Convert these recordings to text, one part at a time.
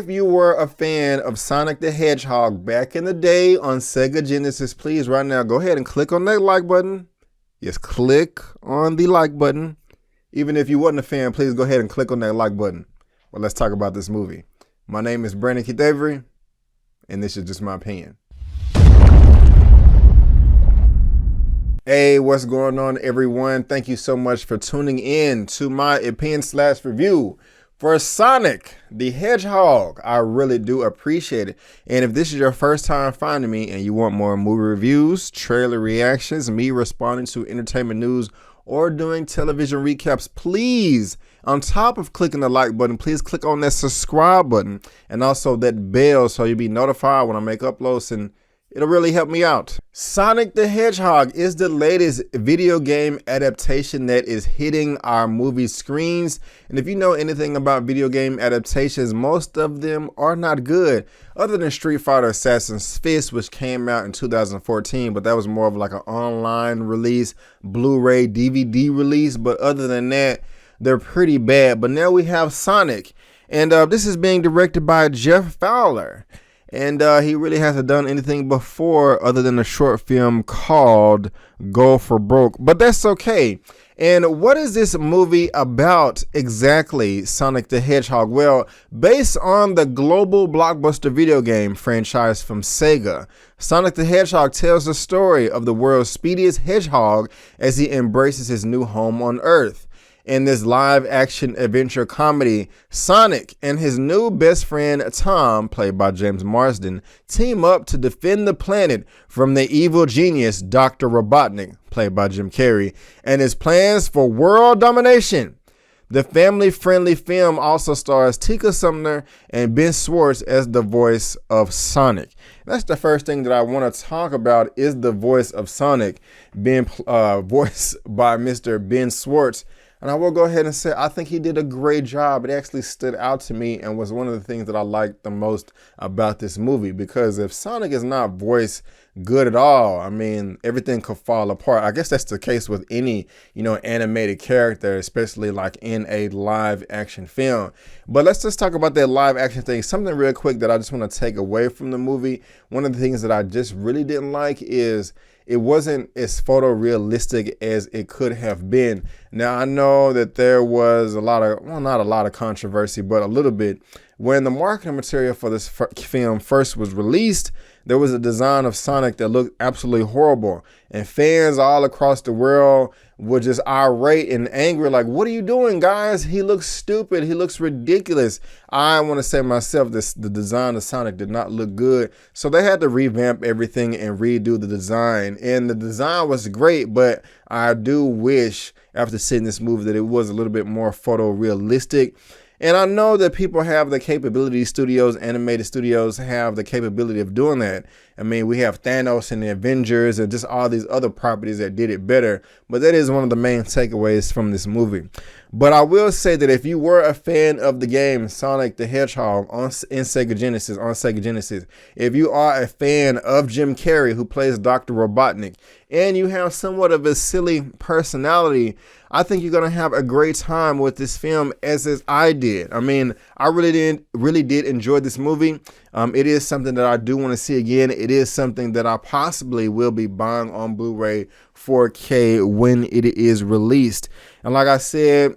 if you were a fan of Sonic the Hedgehog back in the day on Sega Genesis, please right now go ahead and click on that like button. Yes, click on the like button. Even if you wasn't a fan, please go ahead and click on that like button. Well, let's talk about this movie. My name is Brandon Keith Avery, and this is just my opinion. Hey, what's going on, everyone? Thank you so much for tuning in to my opinion/review for Sonic the Hedgehog. I really do appreciate it. And if this is your first time finding me and you want more movie reviews, trailer reactions, me responding to entertainment news, or doing television recaps, please, on top of clicking the like button, please click on that subscribe button and also that bell so you'll be notified when I make uploads, and it'll really help me out. Sonic the Hedgehog is the latest video game adaptation that is hitting our movie screens. And if you know anything about video game adaptations, most of them are not good, other than Street Fighter Assassin's Fist, which came out in 2014, but that was more of like an online release, Blu-ray, DVD release. But other than that, they're pretty bad. But now we have Sonic, and this is being directed by Jeff Fowler. And he really hasn't done anything before other than a short film called Go for Broke. But that's okay. And what is this movie about exactly, Sonic the Hedgehog? Well, based on the global blockbuster video game franchise from Sega, Sonic the Hedgehog tells the story of the world's speediest hedgehog as he embraces his new home on Earth. In this live-action adventure comedy, Sonic and his new best friend Tom, played by James Marsden, team up to defend the planet from the evil genius Dr. Robotnik, played by Jim Carrey, and his plans for world domination. The family-friendly film also stars Tika Sumner and Ben Schwartz as the voice of Sonic. That's the first thing that I want to talk about, is the voice of Sonic being voiced by Mr. Ben Schwartz. And I will go ahead and say I think he did a great job. It actually stood out to me and was one of the things that I liked the most about this movie, because if Sonic is not voiced good at all, I mean, everything could fall apart. I guess that's the case with any, animated character, especially like in a live action film. But let's just talk about that live action thing. Something real quick that I just want to take away from the movie. One of the things that I just really didn't like is it wasn't as photorealistic as it could have been. Now, I know that there was a lot of, well, not a lot of controversy, but a little bit. When the marketing material for this film first was released, there was a design of Sonic that looked absolutely horrible. And fans all across the world were just irate and angry, like, what are you doing, guys? He looks stupid. He looks ridiculous. I want to say myself, the design of Sonic did not look good. So they had to revamp everything and redo the design. And the design was great, but I do wish, after seeing this movie, that it was a little bit more photorealistic. And I know that people have the capability, animated studios have the capability of doing that. I mean, we have Thanos and the Avengers and just all these other properties that did it better. But that is one of the main takeaways from this movie. But I will say that if you were a fan of the game Sonic the Hedgehog on Sega Genesis, if you are a fan of Jim Carrey, who plays Dr. Robotnik, and you have somewhat of a silly personality, I think you're going to have a great time with this film, as I did. I mean, I really did enjoy this movie. It is something that I do want to see again. It is something that I possibly will be buying on Blu-ray 4K when it is released. And like I said,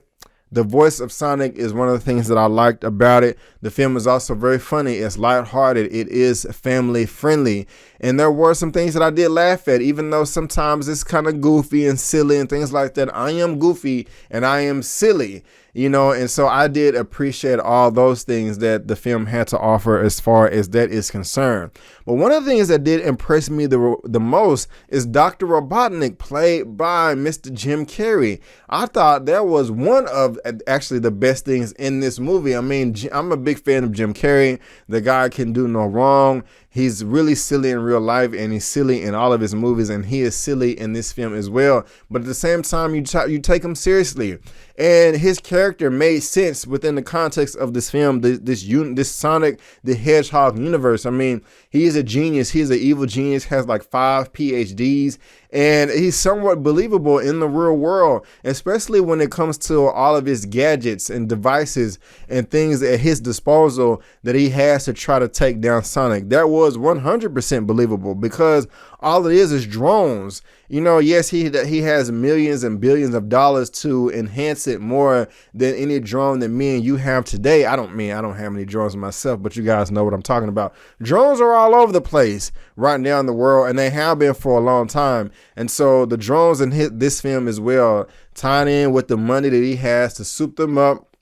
the voice of Sonic is one of the things that I liked about it. The film is also very funny. It's lighthearted. It is family friendly. And there were some things that I did laugh at, even though sometimes it's kind of goofy and silly and things like that. I am goofy and I am silly, and so I did appreciate all those things that the film had to offer as far as that is concerned. But one of the things that did impress me the most is Dr. Robotnik, played by Mr. Jim Carrey. I thought that was one of actually the best things in this movie. I mean, I'm a big fan of Jim Carrey. The guy can do no wrong. he's really silly in real life, and he's silly in all of his movies, and he is silly in this film as well. But at the same time, you take him seriously, and his character made sense within the context of this film, this Sonic the Hedgehog universe. I mean, he is a genius. He's an evil genius, has like 5 PhDs, and he's somewhat believable in the real world, especially when it comes to all of his gadgets and devices and things at his disposal that he has to try to take down Sonic. That was 100% believable, because all it is drones. You know, yes, he has millions and billions of dollars to enhance it more than any drone that me and you have today. I don't have any drones myself, but you guys know what I'm talking about. Drones are all over the place right now in the world, and they have been for a long time. And so the drones in this film as well, tied in with the money that he has to soup them up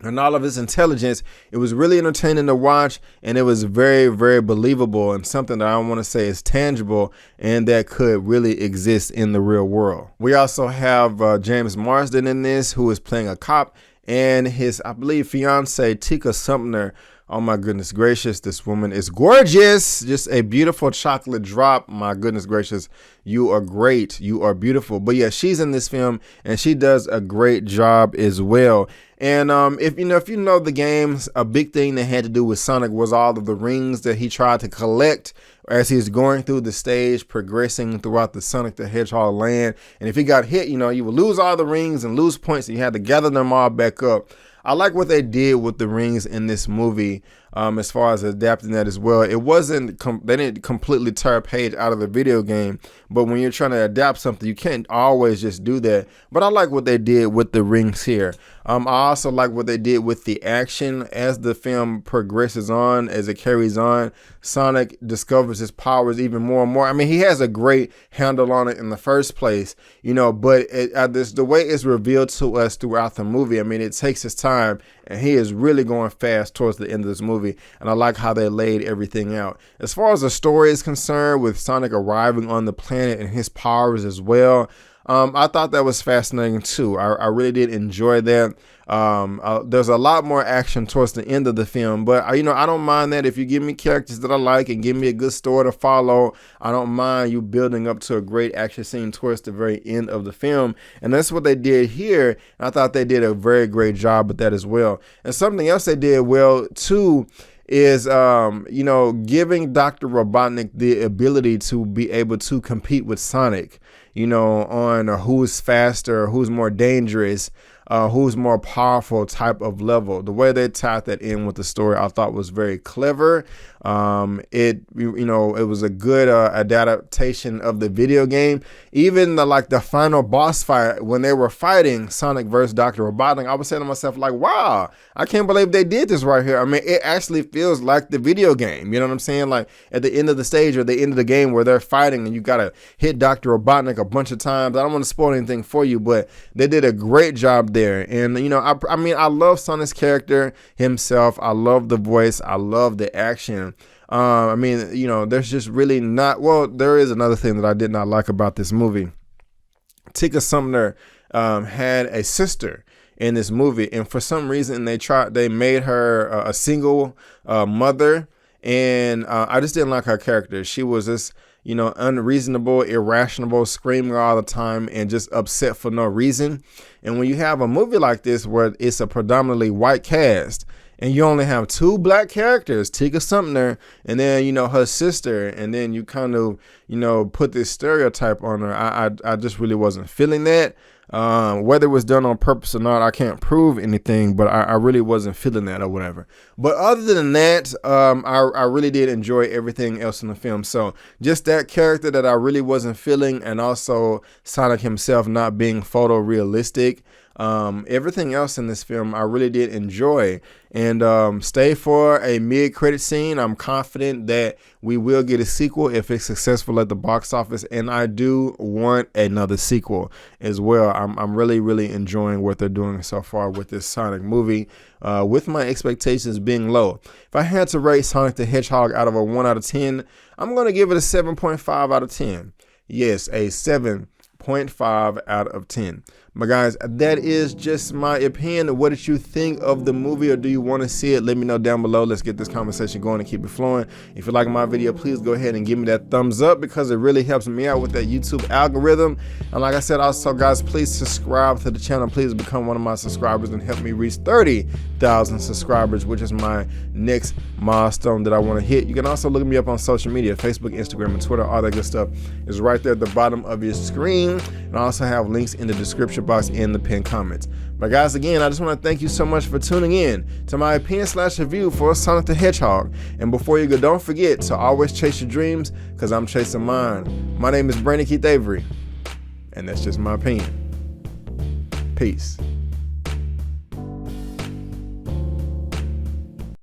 and all of his intelligence, it was really entertaining to watch, and it was very, very believable, and something that I want to say is tangible and that could really exist in the real world. We also have James Marsden in this, who is playing a cop, and his, I believe, fiance Tika Sumter. Oh my goodness gracious, this woman is gorgeous. Just a beautiful chocolate drop. My goodness gracious, you are great. You are beautiful. But yeah, she's in this film, and she does a great job as well. And if you know the games, a big thing that had to do with Sonic was all of the rings that he tried to collect as he's going through the stage, progressing throughout the Sonic the Hedgehog land. And if he got hit, you would lose all the rings and lose points, and you had to gather them all back up. I like what they did with the rings in this movie, as far as adapting that as well. It wasn't, they didn't completely tear a page out of the video game, but when you're trying to adapt something, you can't always just do that. But I like what they did with the rings here. I also like what they did with the action as the film progresses on, as it carries on. Sonic discovers his powers even more and more. I mean, he has a great handle on it in the first place, but the way it's revealed to us throughout the movie, I mean, it takes his time, and he is really going fast towards the end of this movie. And I like how they laid everything out. As far as the story is concerned, with Sonic arriving on the planet and his powers as well, I thought that was fascinating too. I really did enjoy that. There's a lot more action towards the end of the film, but I don't mind that. If you give me characters that I like and give me a good story to follow, I don't mind you building up to a great action scene towards the very end of the film. And that's what they did here. And I thought they did a very great job with that as well. And something else they did well too is giving Dr. Robotnik the ability to be able to compete with Sonic, on who's faster, who's more dangerous, who's more powerful type of level. The way they tied that in with the story, I thought was very clever. It was a good adaptation of the video game. Even the final boss fight, when they were fighting Sonic versus Dr. Robotnik, I was saying to myself, like, wow, I can't believe they did this right here. I mean, it actually feels like the video game. You know what I'm saying? Like at the end of the stage or the end of the game where they're fighting and you got to hit Dr. Robotnik a bunch of times. I don't want to spoil anything for you, but they did a great job there. And, I love Sonic's character himself. I love the voice. I love the action. There's just really not, there is another thing that I did not like about this movie. Tika Sumter had a sister in this movie, and for some reason they made her a single mother, and I just didn't like her character. She was just unreasonable, irrational, screaming all the time and just upset for no reason. And when you have a movie like this where it's a predominantly white cast, and you only have 2 black characters, Tika Sumter and then, her sister, and then you kind of, put this stereotype on her, I just really wasn't feeling that. Whether it was done on purpose or not, I can't prove anything, but I really wasn't feeling that or whatever. But other than that, I really did enjoy everything else in the film. So just that character that I really wasn't feeling, and also Sonic himself not being photorealistic. Everything else in this film I really did enjoy, and stay for a mid-credit scene. I'm confident that we will get a sequel if it's successful at the box office, and I do want another sequel as well. I'm really, really enjoying what they're doing so far with this Sonic movie, with my expectations being low. If I had to rate Sonic the Hedgehog out of a 1 out of 10, I'm going to give it a 7.5 out of 10. Yes, a 7.5 out of 10. But guys, that is just my opinion. What did you think of the movie, or do you want to see it? Let me know down below. Let's get this conversation going and keep it flowing. If you like my video, please go ahead and give me that thumbs up, because it really helps me out with that YouTube algorithm. And like I said, also guys, please subscribe to the channel. Please become one of my subscribers and help me reach 30,000 subscribers, which is my next milestone that I want to hit. You can also look me up on social media, Facebook, Instagram, and Twitter. All that good stuff is right there at the bottom of your screen. And I also have links in the description box and the pinned comments. But guys, again, I just want to thank you so much for tuning in to my opinion/review for Sonic the Hedgehog. And before you go, don't forget to always chase your dreams, because I'm chasing mine. My name is Brandon Keith Avery, and that's just my opinion. Peace.